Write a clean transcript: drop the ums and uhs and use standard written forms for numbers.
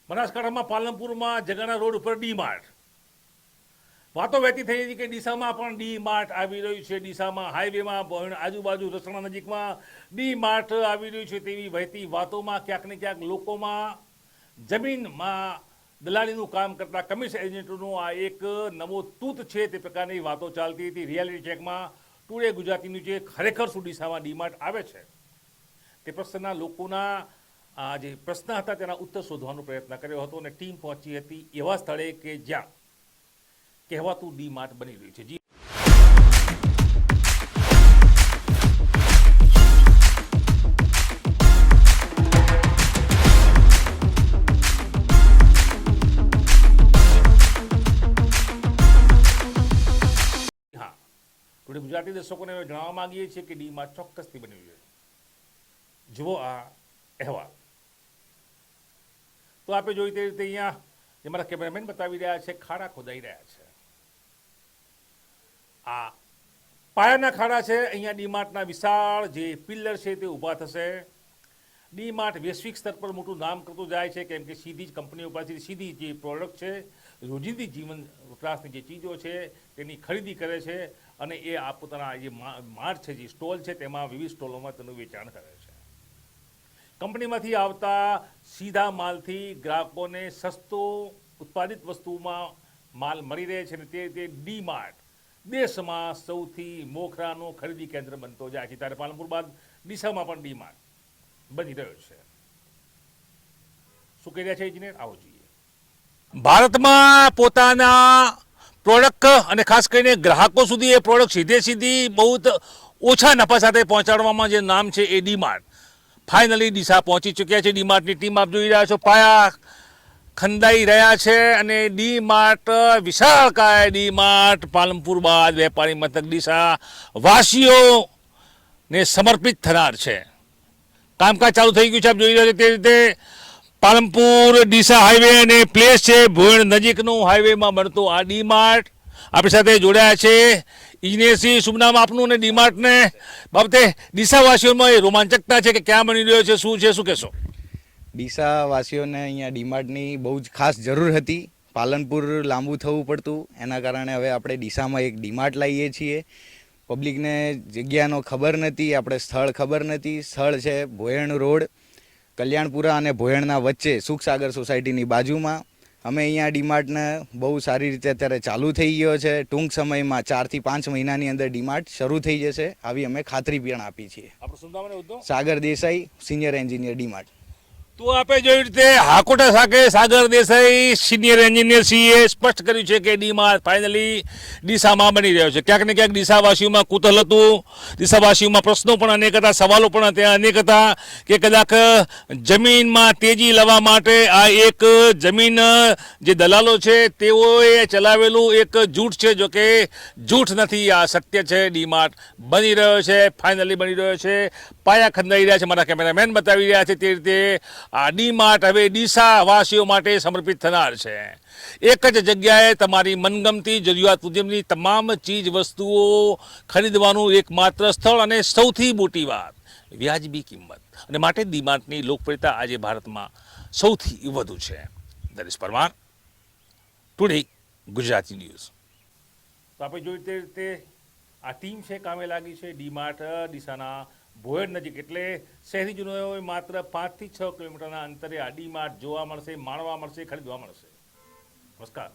બનાસકાંઠામાં પાલનપુરમાં જગાના રોડ ઉપર D Mart વાતો વહેતી થઈ હતી કે ડીસામાં પણ ડી માર્ટ આવી રહ્યું છે. ડીસામાં હાઈવેમાં આજુબાજુ રસણા નજીકમાં ડી માર્ટ આવી રહ્યું છે તેવી વહેતી વાતોમાં ક્યાંક ને ક્યાંક લોકોમાં જમીનમાં દલાલીનું કામ કરતા કમિશન એજન્ટોનો આ એક નવો તૂત છે તે પ્રકારની વાતો ચાલતી હતી. રિયાલિટી ચેકમાં ટુડે ગુજરાતીનું જે ખરેખર શું ડીસામાં ડી માર્ટ આવે છે તે પ્રશ્નના લોકોના આ જે પ્રશ્ન હતા તેના ઉત્તર શોધવાનો પ્રયત્ન કર્યો હતો અને ટીમ પહોંચી હતી એવા સ્થળે કે જ્યાં કહેવાતું ડી માર્ટ બની રહ્યું છે. જી હા, ટુડે ગુજરાતી દર્શકોને જણાવવા માંગીએ છીએ કે ડી માર્ટ ચોક્કસથી બની રહ્યું છે. જુઓ આ અહેવાલ. તો આપણે જોઈ તે રીતે અહીંયા જે મારા કેમેરામેન બતાવી રહ્યા છે ખાડા ખોદાઈ રહ્યા છે. આ પાયાના ખાડા છે. અહીંયા ડીમાર્ટના વિશાળ જે પિલ્લર છે તે ઊભા થશે. ડીમાર્ટ વૈશ્વિક સ્તર પર મોટું નામ કરતું જાય છે કેમ કે સીધી જ કંપનીઓ પાસેથી સીધી જે પ્રોડક્ટ છે રોજિંદી જીવન વપરાશની જે ચીજો છે તેની ખરીદી કરે છે અને એ આ પોતાના જે માર્ટ છે જે સ્ટોલ છે તેમાં વિવિધ સ્ટોલોમાં તેનું વેચાણ કરે છે. કંપનીમાંથી આવતા સીધા માલથી ગ્રાહકોને સસ્તો ઉત્પાદિત વસ્તુમાં માલ મળી રહે છે અને તે ડી માર્ટ દેશમાં સૌથી મોખરાનું ખરીદી કેન્દ્ર બનતો જાય છે. ત્યારે પાલનપુર બાદ ડીસામાં પણ ડી માર્ટ બની રહ્યો છે. શું કહી રહ્યા છે ઇજનેર? આવો જોઈએ. ભારતમાં પોતાના પ્રોડક્ટ અને ખાસ કરીને ગ્રાહકો સુધી એ પ્રોડક્ટ સીધી બહુ ઓછા નફા સાથે પહોંચાડવામાં જે નામ છે એ ડી માર્ટ ફાઇનલી ડીસા પહોંચી ચૂક્યા છે. ડી માર્ટની ટીમ આપ જોઈ રહ્યા છો. પાયા ખંદાઈ રહ્યા છે અને ડી માર્ટ વિશાળકાય ડી માર્ટ પાલનપુર બાદ વેપારી મથક ડીસા વાસીઓને સમર્પિત થનાર છે. કામકાજ ચાલુ થઈ ગયું છે. આપ જોઈ રહ્યા છો તે રીતે પાલનપુર ડીસા હાઈવે અને પ્લેસ છે ભોયણ નજીકનું હાઈવેમાં બનતું આ ડી માર્ટ. આપણી સાથે જોડાયા છે ઇજનેરસિંહ. શુભ નામ આપનું અને ડી માર્ટને બાબતે ડીસાવાસીઓમાં એ રોમાંચકતા છે કે ક્યાં બની રહ્યો છે, શું છે, શું કહેશો? ડીસાવાસીઓને અહીંયા ડીમાર્ટની બહુ જ ખાસ જરૂર હતી. પાલનપુર લાંબુ થવું પડતું, એના કારણે હવે આપણે ડીસામાં એક ડીમાર્ટ લાવીએ છીએ. પબ્લિકને જગ્યાનો ખબર નથી, આપણે સ્થળ ખબર નથી. સ્થળ છે ભોયણ રોડ, કલ્યાણપુરા અને ભોયણના વચ્ચે સુખસાગર સોસાયટીની બાજુમાં. અમે અહીંયા ડીમાર્ટને બહુ સારી રીતે અત્યારે ચાલુ થઈ ગયો છે. ટૂંક સમયમાં 4 થી 5 મહિનાની અંદર ડીમાર્ટ શરૂ થઈ જશે આવી અમે ખાતરી પણ આપી છીએ. સાગર દેસાઈ, સિનિયર એન્જિનિયર, ડીમાર્ટ. તો આપણે જોઈ રીતે હાકોટા સાથે સાગર દેસાઈ સિનિયર એન્જિનિયર સીએ સ્પષ્ટ કર્યું છે કે ડી માર્ટ ફાઇનલી ડીસામાં બની રહ્યો છે. ક્યાંક ને ક્યાંક ડીસાવાસીઓમાં કુતૂહલ હતું, ડીસાવાસીઓમાં પ્રશ્નો પણ અનેક હતા, સવાલો પણ ત્યાં અનેક હતા કે કદાચ જમીનમાં તેજી લાવવા માટે આ એક જમીન જે દલાલો છે તેઓએ ચલાવેલું એક જૂઠ છે. જો કે જૂઠ નથી, આ સત્ય છે. ડી માર્ટ બની રહ્યો છે, ફાઇનલી બની રહ્યો છે. પાયા ખંદાઈ રહ્યા છે. મારા કેમેરામેન બતાવી રહ્યા છે તે રીતે આ ડી માર્ટ હવે ડીસા વાસીઓ માટે સમર્પિત થનાર છે. એક જ જગ્યાએ તમારી મનગમતી જરૂરિયાત મુજબની તમામ ચીજ વસ્તુઓ ખરીદવાનું એકમાત્ર સ્થળ અને સૌથી મોટી વાત વ્યાજબી કિંમત. અને માટે ડી માર્ટની લોકપ્રિયતા આજે ભારતમાં સૌથી વધુ છે. દરેશ પરમાર, ટુડે ગુજરાતી ન્યૂઝ. તો આપણે જોઈ તે રીતે આ ટીમ છે કામે લાગી છે. ડી માર્ટ ડીસાના ભોયડ નજીક એટલે શહેરીજનોએ માત્ર 5 થી 6 કિલોમીટરના અંતરે આ ડી માર્ટ જોવા મળશે, માણવા મળશે, ખરીદવા મળશે. નમસ્કાર.